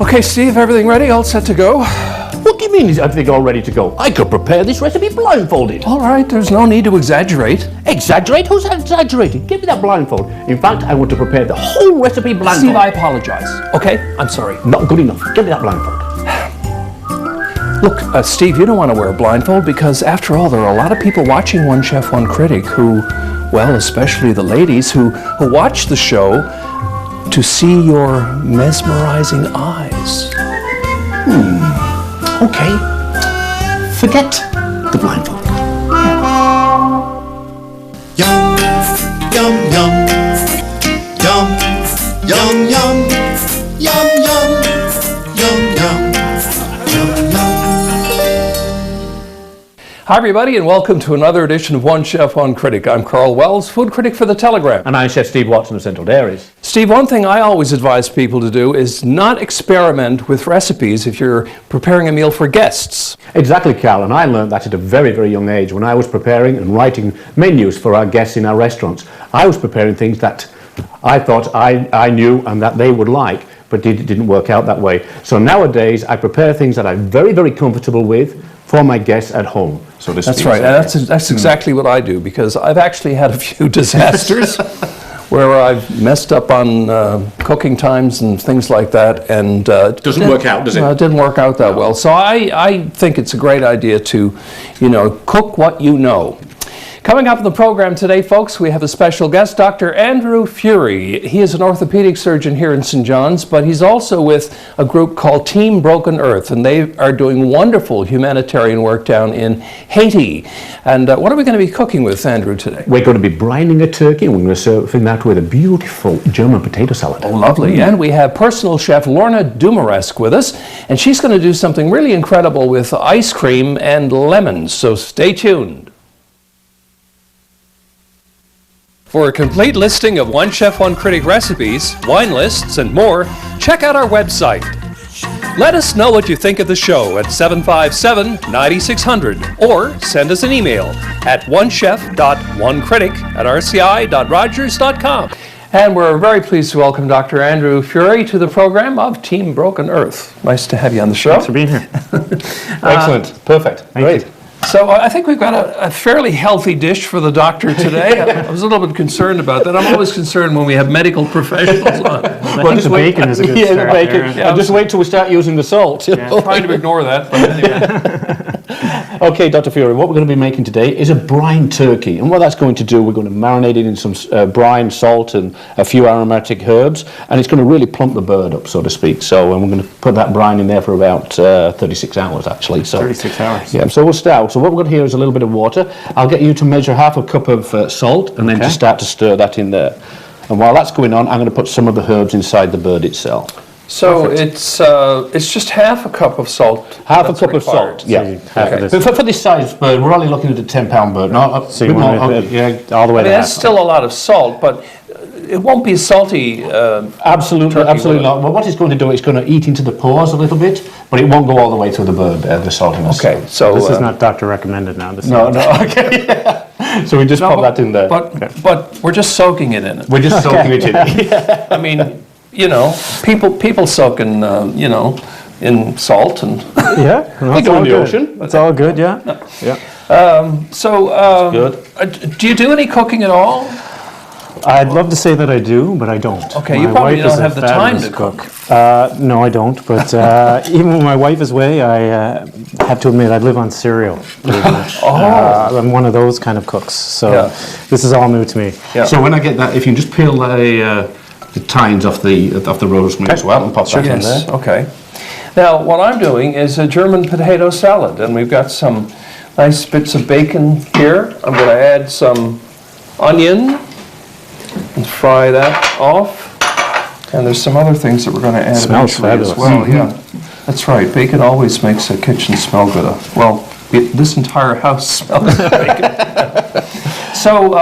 Okay, Steve, everything ready? All set to go? What do you mean is everything all ready to go? I could prepare this recipe blindfolded. All right, there's no need to exaggerate. Exaggerate? Who's exaggerating? Give me that blindfold. In fact, I want to prepare the whole recipe blindfolded. Steve, I apologize. Okay, I'm sorry. Not good enough. Give me that blindfold. Look, Steve, you don't want to wear a blindfold because, after all, there are a lot of people watching One Chef One Critic who, well, especially the ladies who watch the show to see your mesmerizing eyes. Okay. Forget the blindfold. Yum, yum, yum, yum, yum, yum, yum, yum, yum, yum, yum, yum. Hi, everybody, and welcome to another edition of One Chef One Critic. I'm Karl Wells, food critic for The Telegram. And I'm Chef Steve Watson of Central Dairies. Steve, one thing I always advise people to do is not experiment with recipes if you're preparing a meal for guests. Exactly, Karl, and I learned that at a very, very young age when I was preparing and writing menus for our guests in our restaurants. I was preparing things that I thought I knew and that they would like, but it didn't work out that way. So nowadays, I prepare things that I'm very, very comfortable with for my guests at home. So to speak. That's right, and that's exactly what I do, because I've actually had a few disasters where I've messed up on cooking times and things like that, and Doesn't work out, does it? It didn't work out that well. So I think it's a great idea to, cook what you know. Coming up in the program today, folks, we have a special guest, Dr. Andrew Furey. He is an orthopedic surgeon here in St. John's, but he's also with a group called Team Broken Earth, and they are doing wonderful humanitarian work down in Haiti. And what are we going to be cooking with, Andrew, today? We're going to be brining a turkey, and we're going to serve that with a beautiful German potato salad. Oh, lovely. And we have personal chef Lorna Dumaresque with us, and she's going to do something really incredible with ice cream and lemons, so stay tuned. For a complete listing of One Chef One Critic recipes, wine lists, and more, check out our website. Let us know what you think of the show at 757-9600 or send us an email at onechef.onecritic@rci.rogers.com. And we're very pleased to welcome Dr. Andrew Furey to the program of Team Broken Earth. Nice to have you on the show. Thanks for being here. Excellent. Perfect. Great. So I think we've got a fairly healthy dish for the doctor today. I was a little bit concerned about that. I'm always concerned when we have medical professionals on. I think the bacon is a good start. The bacon. There. Yeah, just wait till we start using the salt. I'm trying to ignore that, but anyway. Okay, Dr. Furey, what we're going to be making today is a brine turkey. And what that's going to do, we're going to marinate it in some brine, salt, and a few aromatic herbs. And it's going to really plump the bird up, so to speak. So we're going to put that brine in there for about 36 hours, actually. So 36 hours. Yeah, so we'll start. So what we're going to here is a little bit of water. I'll get you to measure half a cup of salt and then to start to stir that in there. And while that's going on, I'm going to put some of the herbs inside the bird itself. So it's just half a cup of salt. Half a cup of salt, yeah. Okay. But for this size bird, we're only looking at a 10-pound bird. No, So you want all the way I to mean, half. that's still a lot of salt, but it won't be salty. Absolutely, turkey, absolutely will it? not. Well, what it's going to do, it's going to eat into the pores a little bit, but it won't go all the way through the bird, the saltiness. Okay, so This is not doctor recommended now. This No, is, no, okay. So we just pop that in there. But we're just soaking it in it. We're just soaking it in. I mean, people soak in in salt and. yeah, We go in the ocean. That's all good, yeah. Yeah. Good. Do you do any cooking at all? I'd love to say that I do, but I don't. Okay, My you probably wife is don't a have the time fabulous to cook. No, I don't. But even when my wife is away, I have to admit I live on cereal. I'm one of those kind of cooks. So this is all new to me. Yeah. So when I get that, if you can just peel the tines off the rosemary as well and pop that in there. Okay. Now, what I'm doing is a German potato salad, and we've got some nice bits of bacon here. I'm going to add some onion and fry that off. And there's some other things that we're going to add Smells eventually fabulous. as well. Yeah, that's right. Bacon always makes a kitchen smell good. Well, this entire house smells like bacon. So,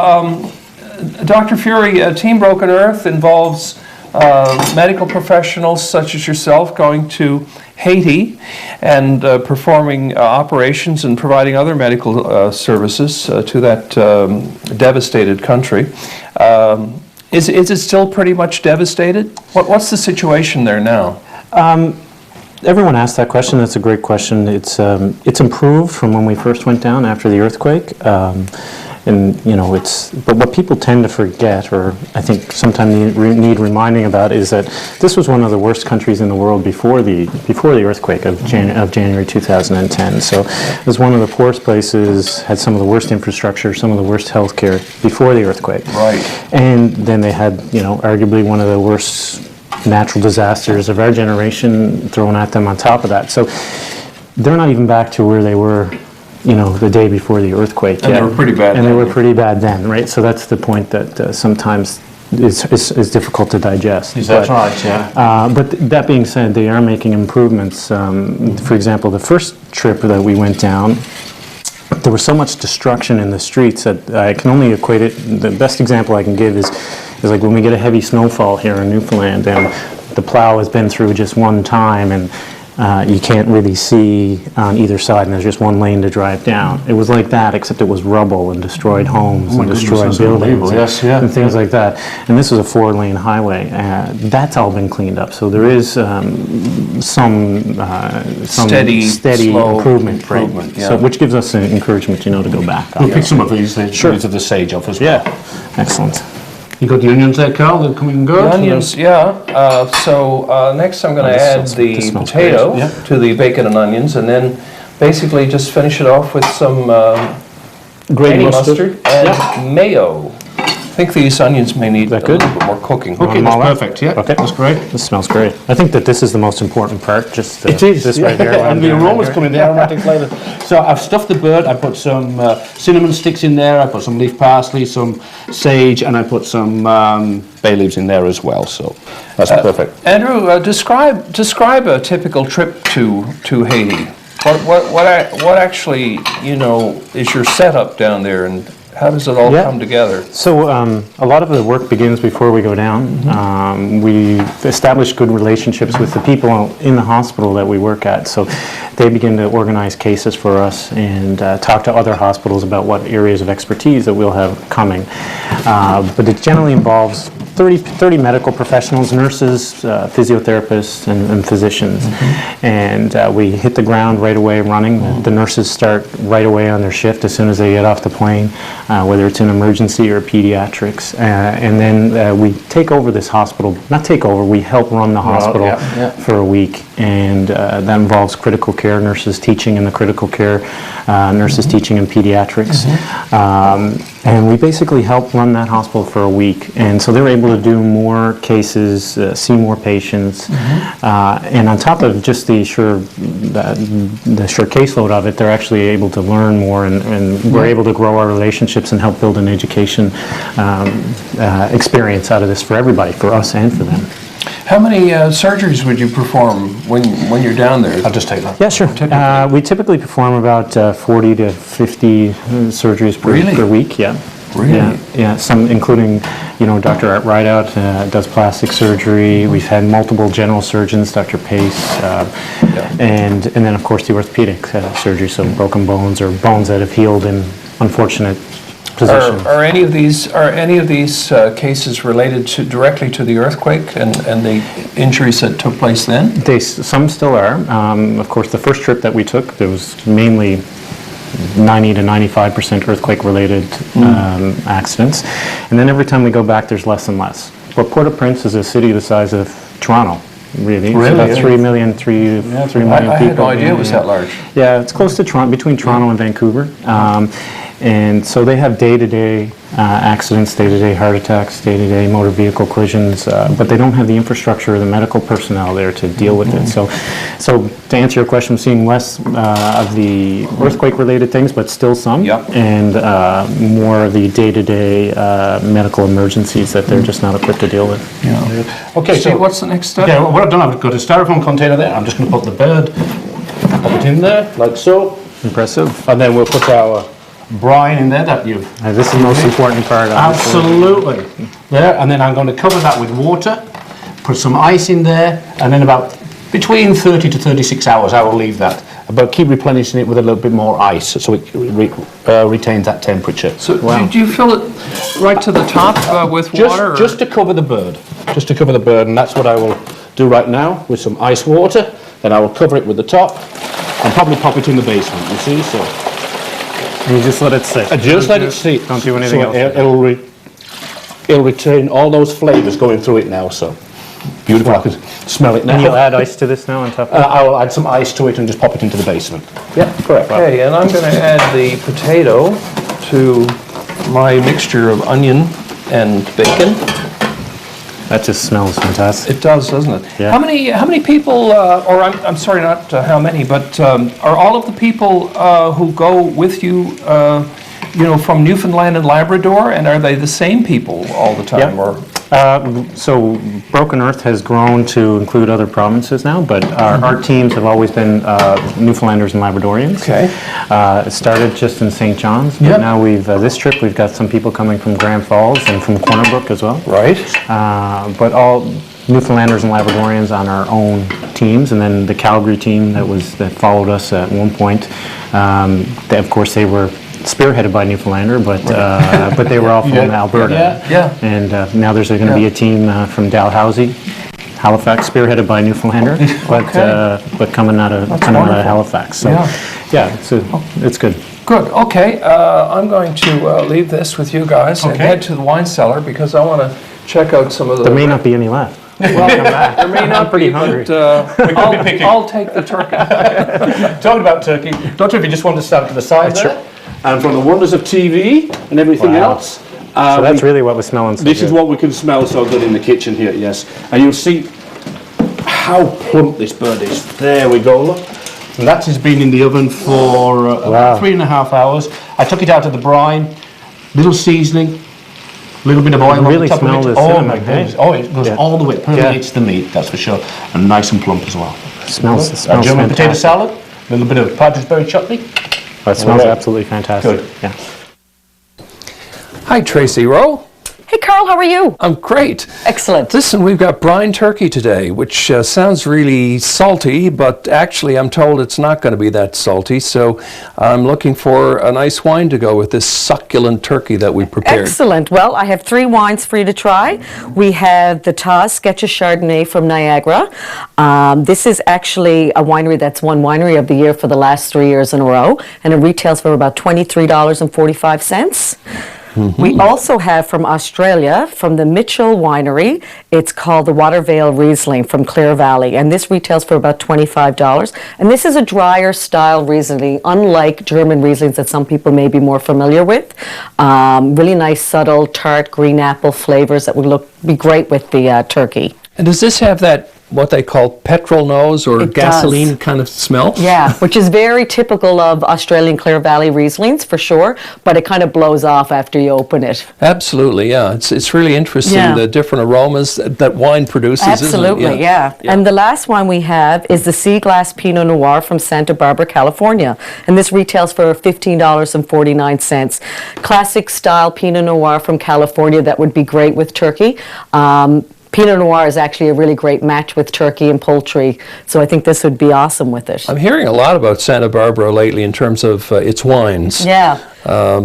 Dr. Furey, Team Broken Earth involves medical professionals such as yourself going to Haiti and performing operations and providing other medical services to that devastated country. Is it still pretty much devastated? What's the situation there now? Everyone asked that question. That's a great question. It's improved from when we first went down after the earthquake. And but what people tend to forget, or I think sometimes need reminding about, is that this was one of the worst countries in the world before the earthquake of January 2010. So it was one of the poorest places, had some of the worst infrastructure, some of the worst healthcare before the earthquake. Right. And then they had, arguably one of the worst natural disasters of our generation thrown at them on top of that. So they're not even back to where they were, the day before the earthquake. And they were pretty bad And then. they were pretty bad then, right? So that's the point that sometimes is difficult to digest. That's right, yeah. But that being said, they are making improvements. For example, the first trip that we went down, there was so much destruction in the streets that I can only equate it. The best example I can give is like when we get a heavy snowfall here in Newfoundland, and the plow has been through just one time, and you can't really see on either side, and there's just one lane to drive down. It was like that, except it was rubble and destroyed homes and destroyed buildings and things like that. And this was a 4-lane highway. That's all been cleaned up. So there is some steady slow improvement, right? yeah. So which gives us encouragement, to go back. We'll pick some of these leaves of the sage off as well. Yeah, excellent. You got the onions there, Karl? They're coming good? The onions, yeah. So next I'm going to add the smells potato great, yeah. to the bacon and onions, and then basically just finish it off with some Grainy mustard and mayo. I think these onions may need a that good? little bit more cooking. Okay, them all that's out? perfect, yeah. Okay. That's great. This smells great. I think that this is the most important part. Just It is, this right here. and the aroma's coming, the aromatic flavour. So I've stuffed the bird, I put some cinnamon sticks in there, I put some leaf parsley, some sage, and I put some bay leaves in there as well, so that's perfect. Andrew, describe a typical trip to Haiti. What actually, is your setup down there, and how does it all come together? So a lot of the work begins before we go down. We establish good relationships with the people in the hospital that we work at. So they begin to organize cases for us and talk to other hospitals about what areas of expertise that we'll have coming. But it generally involves 30 medical professionals, nurses, physiotherapists, and physicians. And we hit the ground right away running. The nurses start right away on their shift as soon as they get off the plane, whether it's in emergency or pediatrics. And then we take over this hospital. Not take over, we help run the hospital for a week. And that involves critical care nurses teaching in the critical care, nurses teaching in pediatrics. And we basically help run that hospital for a week. And so they're able to do more cases, see more patients. And on top of just the sheer caseload of it, they're actually able to learn more, and we're able to grow our relationships and help build an education experience out of this for everybody, for us and for them. How many surgeries would you perform when you're down there? I'll just take that. Yeah, sure. Typically. We typically perform about 40 to 50 surgeries per week. Yeah. Really? Yeah. Some including, Dr. Art Rideout does plastic surgery. We've had multiple general surgeons, Dr. Pace, and then of course the orthopedic surgery, so broken bones or bones that have healed in unfortunate positions. Are any of these cases related directly to the earthquake and the injuries that took place then? Some still are. Of course, the first trip that we took, there was mainly 90 to 95% earthquake-related accidents. And then every time we go back, there's less and less. But Port-au-Prince is a city the size of Toronto, really. It's about 3 million people. I had no idea it was that large. Yeah, it's close to Toronto, between Toronto and Vancouver. And so they have day-to-day accidents, day-to-day heart attacks, day-to-day motor vehicle collisions, but they don't have the infrastructure or the medical personnel there to deal with it. So to answer your question, I'm seeing less of the earthquake-related things, but still some, and more of the day-to-day medical emergencies that they're just not equipped to deal with. Yeah. Okay, So what's the next step? Okay, what I've done, I've got a styrofoam container there. I'm just going to put the bird, pop it in there, like so. Impressive. And then we'll put our brine in there that you've... This is the most important part of it. Absolutely. There, and then I'm going to cover that with water, put some ice in there, and then about between 30 to 36 hours I will leave that. But keep replenishing it with a little bit more ice so it retains that temperature. So do you fill it right to the top with water? Just to cover the bird. Just to cover the bird, and that's what I will do right now with some ice water. then I will cover it with the top and probably pop it in the basement, you see, so. And you just let it sit. Just let it sit. Don't do anything else. It'll retain all those flavours going through it now, so. Beautiful, I can smell it now. And you'll add ice to this now on top of it? I will add some ice to it and just pop it into the basement. Yeah, correct. Okay, and I'm going to add the potato to my mixture of onion and bacon. That just smells fantastic. It does, doesn't it? Yeah. How many people, or I'm sorry, not how many, but are all of the people who go with you, from Newfoundland and Labrador, and are they the same people all the time? Yeah. Or So Broken Earth has grown to include other provinces now, but our teams have always been Newfoundlanders and Labradorians. Okay. It started just in St. John's, but Yep. now this trip we've got some people coming from Grand Falls and from Corner Brook as well. Right. But all Newfoundlanders and Labradorians on our own teams, and then the Calgary team that followed us at one point. Of course, they were spearheaded by Newfoundlander, but they were all from Alberta. Yeah. And now there's going to be a team from Dalhousie, Halifax, spearheaded by Newfoundlander, but coming out of Halifax. So yeah, it's good. Good. Okay. I'm going to leave this with you guys and head to the wine cellar because I want to check out some of the. There may not be any left. Well, there may not pretty be, hungry. but I'll take the turkey. Talking about turkey, Doctor, if you just want to stand to the side there, and from the wonders of TV and everything Wow. else. So that's really what was smelling so This good. is what we can smell so good in the kitchen here, yes. And you'll see how plump this bird is. There we go, look. And that has been in the oven for about 3.5 hours. I took it out of the brine, little seasoning, little bit of oil really on the top smell of it. the Oh cinnamon, my goodness. Oh, it goes all the way, permeates the meat, that's for sure. And nice and plump as well. Smells German potato fantastic. salad, a little bit of partridge berry chutney. That smells absolutely fantastic. Good. Yeah. Hi, Tracey Rowe. Hey, Karl, how are you? I'm great. Excellent. Listen, we've got brine turkey today, which sounds really salty, but actually I'm told it's not going to be that salty, so I'm looking for a nice wine to go with this succulent turkey that we prepared. Excellent. Well, I have 3 wines for you to try. We have the Taz Sketches Chardonnay from Niagara. This is actually a winery that's won Winery of the Year for the last 3 years in a row, and it retails for about $23.45. We also have from Australia, from the Mitchell Winery, it's called the Watervale Riesling from Clear Valley, and this retails for about $25. And this is a drier style Riesling, unlike German Rieslings that some people may be more familiar with. Really nice, subtle, tart, green apple flavors that would be great with the turkey. And does this have that, what they call petrol nose or It gasoline does. kind of smell? Yeah, which is very typical of Australian Clear Valley Rieslings for sure, but it kind of blows off after you open it. Absolutely, yeah. It's really interesting, Yeah. the different aromas that wine produces, Absolutely, isn't it? yeah. And the last one we have is the Sea Glass Pinot Noir from Santa Barbara, California. And this retails for $15.49. Classic style Pinot Noir from California that would be great with turkey. Pinot Noir is actually a really great match with turkey and poultry, so I think this would be awesome with it. I'm hearing a lot about Santa Barbara lately in terms of its wines. Yeah.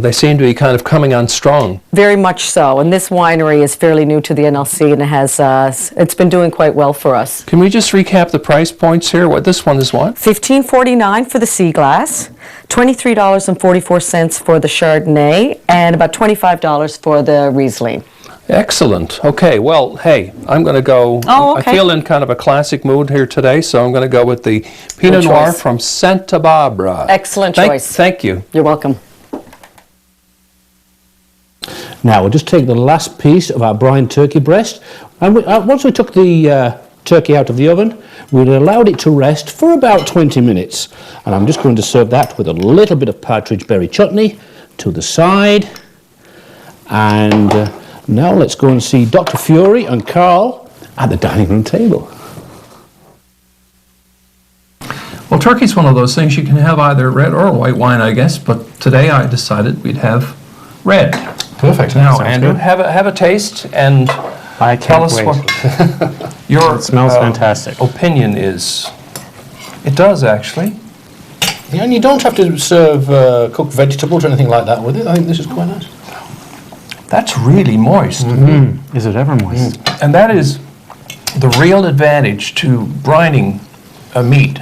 They seem to be kind of coming on strong. Very much so, and this winery is fairly new to the NLC, and it has it's been doing quite well for us. Can we just recap the price points here? What this one is what? $15.49 for the Sea Glass, $23.44 for the Chardonnay, and about $25 for the Riesling. Excellent. Okay, well, hey, I'm going to go. Oh, okay. I feel in kind of a classic mood here today, so I'm going to go with the Pinot Noir choice. from Santa Barbara. Excellent choice. Thank you. You're welcome. Now we'll just take the last piece of our brine turkey breast, and once we took the turkey out of the oven, we allowed it to rest for about 20 minutes. And I'm just going to serve that with a little bit of partridge berry chutney to the side. And now let's go and see Dr. Furey and Karl at the dining room table. Well, turkey's one of those things you can have either red or white wine, I guess, but today I decided we'd have red. Perfect. Now, Sounds Andrew, good. have a taste and I tell can't us wait. what your It smells fantastic. opinion is. It does, actually. Yeah, and you don't have to serve cooked vegetables or anything like that with it. I think this is quite nice. That's really moist. Is it ever moist? And that is the real advantage to brining meat,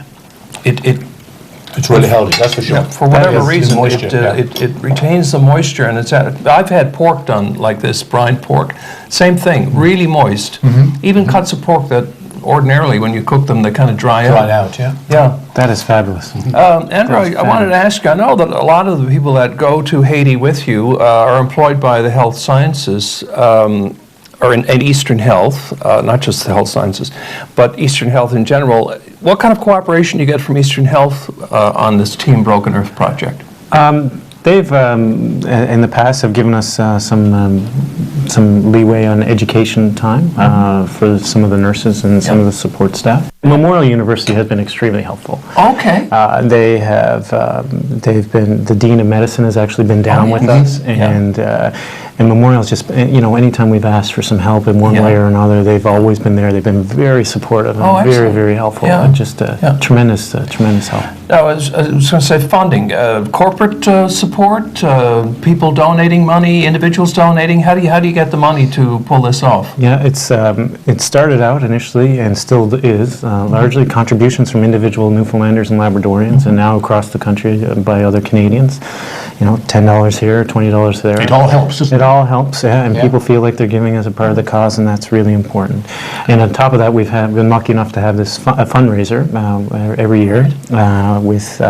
it's really healthy, that's for sure. For whatever That is reason, moisture, it retains the moisture, and I've had pork done like this, brined pork. Same thing, really moist. Even cuts of pork that ordinarily, when you cook them, they kind of dry Dried out. out, yeah. Yeah. That is fabulous. Andrew, I wanted to ask you, I know that a lot of the people that go to Haiti with you are employed by the health sciences, or in Eastern Health, not just the health sciences, but Eastern Health in general. What kind of cooperation do you get from Eastern Health on this Team Broken Earth project? They've, in the past, have given us some leeway on education time for some of the nurses and some of the support staff. Memorial University has been extremely helpful. Okay. They've been, the Dean of Medicine has actually been down with us, and Memorial's just, anytime we've asked for some help in one way or another, they've always been there. They've been very supportive and very, very helpful. Yeah. Just tremendous help. I was going to say funding, corporate support, people donating money, individuals donating. How do you get the money to pull this off? Yeah, it started out initially and still is largely contributions from individual Newfoundlanders and Labradorians, and now across the country by other Canadians. $10 here, $20 there. It all helps, doesn't It all helps, and people feel like they're giving as a part of the cause, and that's really important. And on top of that, we've been lucky enough to have this a fundraiser every year with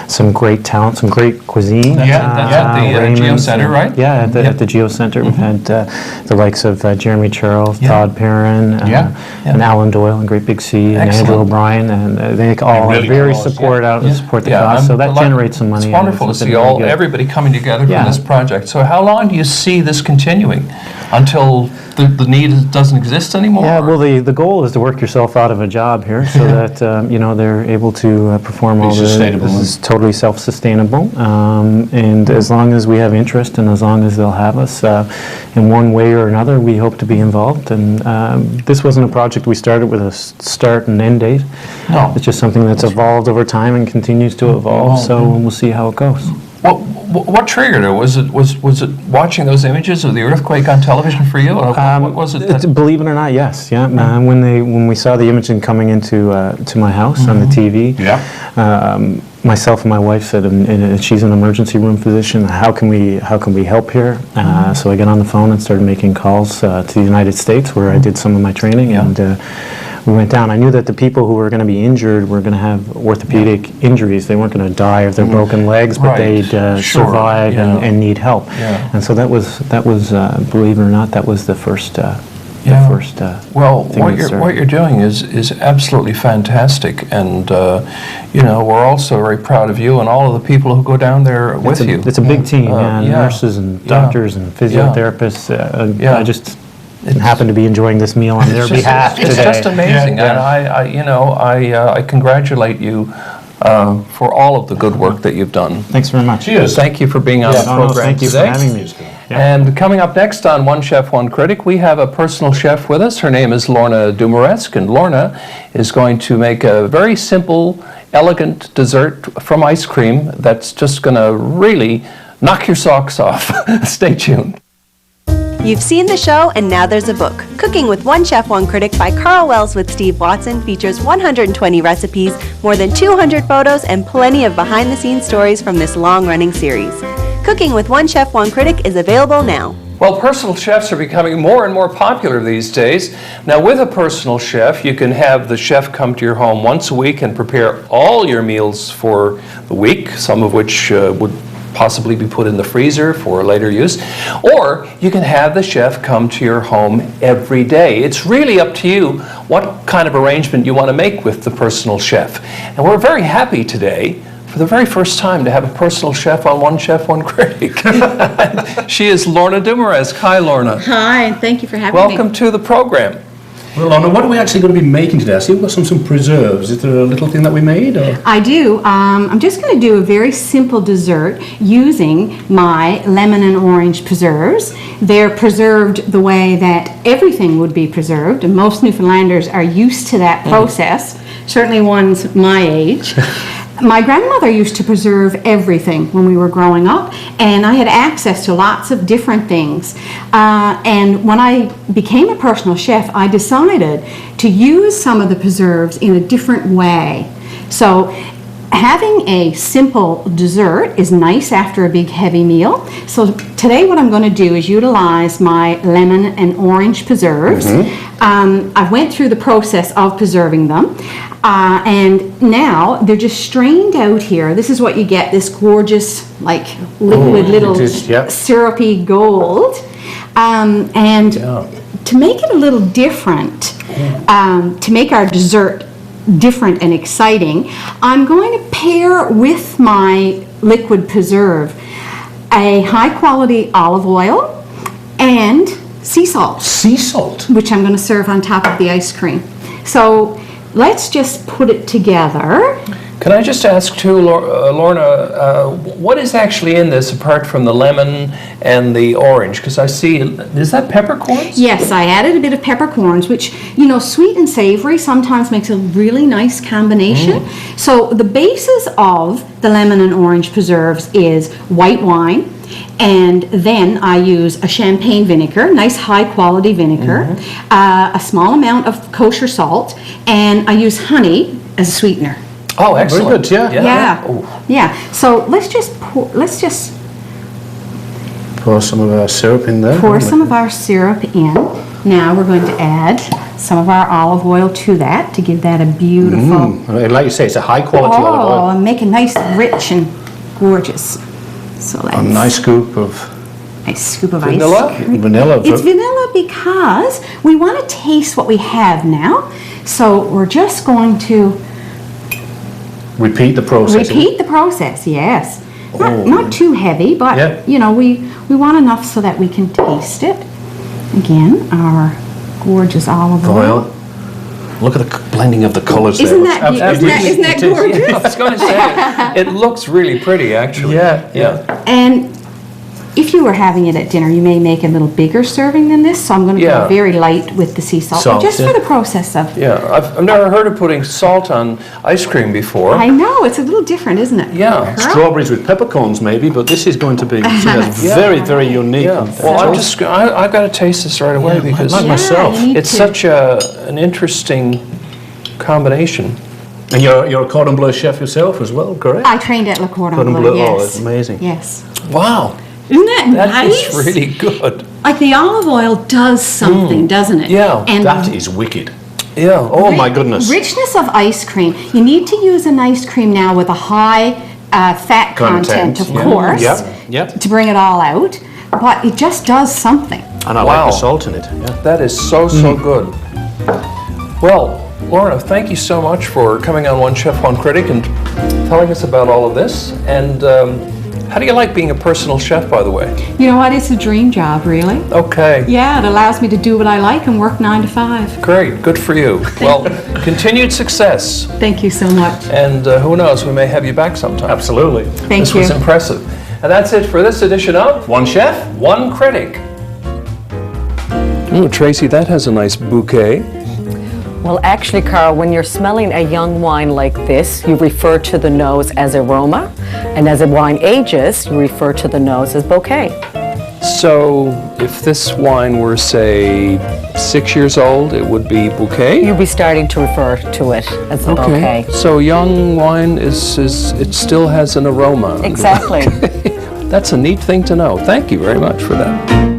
some great talent, some great cuisine. That's at the Geo Center, right? Yeah, at the Geo Center. We've had the likes of Jeremy Charles, Todd Perrin, and Alan Doyle, and Great Big Sea, and Andrew O'Brien, and they all really very cause, support the cause. So that generates some money. It's wonderful to see everybody coming together for this project. So how long do you see this continuing? Until the need doesn't exist anymore? Yeah, well, the goal is to work yourself out of a job here so that, they're able to perform all this is totally self-sustainable. And as long as we have interest and as long as they'll have us in one way or another, we hope to be involved. And this wasn't a project we started with a start and end date. No. It's just something that's evolved over time and continues to evolve, so we'll see how it goes. What triggered it? Was it watching those images of the earthquake on television for you? Or what was it? Believe it or not, yes. Yeah. When we saw the imaging coming into to my house on the TV, myself and my wife said, and she's an emergency room physician, how can we help here? So I got on the phone and started making calls to the United States, where I did some of my training, and we went down. I knew that the people who were going to be injured were going to have orthopedic injuries. They weren't going to die of their broken legs, but they'd survive and need help. And so that was believe it or not, that was the first. Well, what you're doing is absolutely fantastic, and we're also very proud of you and all of the people who go down there with you. It's a big team, nurses and doctors and physiotherapists. I just happen to be enjoying this meal on their behalf today. It's just amazing, and I congratulate you for all of the good work that you've done. Thanks very much. Cheers. Thank you for being on the program thank you today. for having me. And coming up next on One Chef, One Critic, we have a personal chef with us. Her name is Lorna Dumaresque, and Lorna is going to make a very simple, elegant dessert from ice cream that's just going to really knock your socks off. Stay tuned. You've seen the show, and now there's a book. Cooking with One Chef, One Critic by Karl Wells with Steve Watson features 120 recipes, more than 200 photos, and plenty of behind-the-scenes stories from this long-running series. Cooking with One Chef, One Critic is available now. Well, personal chefs are becoming more and more popular these days. Now, with a personal chef, you can have the chef come to your home once a week and prepare all your meals for the week, some of which would possibly be put in the freezer for later use, or you can have the chef come to your home every day. It's really up to you what kind of arrangement you want to make with the personal chef. And we're very happy today, for the very first time, to have a personal chef on One Chef, One Critic. She is Lorna Dumaresque. Hi, Lorna. Hi, thank you for having me. Welcome to the program. Well, Lorna, what are we actually going to be making today? I see we've got some preserves. Is there a little thing that we made? Or? I do. I'm just going to do a very simple dessert using my lemon and orange preserves. They're preserved the way that everything would be preserved, and most Newfoundlanders are used to that process, certainly ones my age. My grandmother used to preserve everything when we were growing up, and I had access to lots of different things. And when I became a personal chef, I decided to use some of the preserves in a different way. So having a simple dessert is nice after a big heavy meal. So today what I'm going to do is utilize my lemon and orange preserves. I went through the process of preserving them, and now they're just strained out here. This is what you get, this gorgeous like liquid little syrupy gold. And to make it a little different, to make our dessert different and exciting, I'm going to pair with my liquid preserve a high quality olive oil and sea salt. Sea salt? Which I'm going to serve on top of the ice cream. So let's just put it together. Can I just ask too, Lorna, what is actually in this apart from the lemon and the orange? Because I see, is that peppercorns? Yes, I added a bit of peppercorns, which, you know, sweet and savory sometimes makes a really nice combination. So the basis of the lemon and orange preserves is white wine, and then I use a champagne vinegar, nice high quality vinegar, a small amount of kosher salt, and I use honey as a sweetener. Oh, excellent. Very good, Yeah. So let's just pour some of our syrup in there. pour some of our syrup in. Now we're going to add some of our olive oil to that to give that a beautiful. Like you say, it's a high quality olive oil. And make it nice, rich, and gorgeous. So let's A nice scoop of scoop of Vanilla? ice cream. vanilla. It's vanilla because we want to taste what we have now. So we're just going to Repeat the process. repeat the process. Yes, not too heavy, but Yeah. you know we want enough so that we can taste it. Again, our gorgeous olive oil. Look at the blending of the colours Isn't there. isn't that gorgeous? I was going to say, it looks really pretty, actually. Yeah. And if you were having it at dinner, you may make a little bigger serving than this. So I'm going to Yeah. go very light with the sea salt, Salt, just yeah. for the process of. Yeah, I've never heard of putting salt on ice cream before. I know it's a little different, isn't it? Yeah. Karl? Strawberries with peppercorns maybe, but this is going to be very, very unique. Yeah. Well, I've got to taste this right away because like myself. you need it's to. such an interesting combination. And you're a cordon bleu chef yourself as well, correct? I trained at Le Cordon Cordon Bleu. Bleu, oh, Yes. it's amazing. Yes. Wow, Isn't that that nice? is really good. Like the olive oil does something, doesn't it? Yeah, And That is wicked. Yeah. Oh my goodness. richness of ice cream. You need to use an ice cream now with a high fat content, of course, Yep. to bring it all out. But it just does something. And I Wow. like the salt in it. Yeah. That is so good. Well, Lorna, thank you so much for coming on One Chef One Critic and telling us about all of this. And how do you like being a personal chef, by the way? You know what? It's a dream job, really. Okay. Yeah, it allows me to do what I like and work 9 to 5. Great. Good for you. Well, continued success. Thank you so much. And who knows, we may have you back sometime. Absolutely. Thank This you. was impressive. And that's it for this edition of One Chef, One Critic. Oh, Tracy, that has a nice bouquet. Well, actually, Karl, when you're smelling a young wine like this, you refer to the nose as aroma, and as a wine ages, you refer to the nose as bouquet. So, if this wine were, say, 6 years old, it would be bouquet? You'll be starting to refer to it as a bouquet. So young wine is it still has an aroma. Exactly. That's a neat thing to know. Thank you very much for that.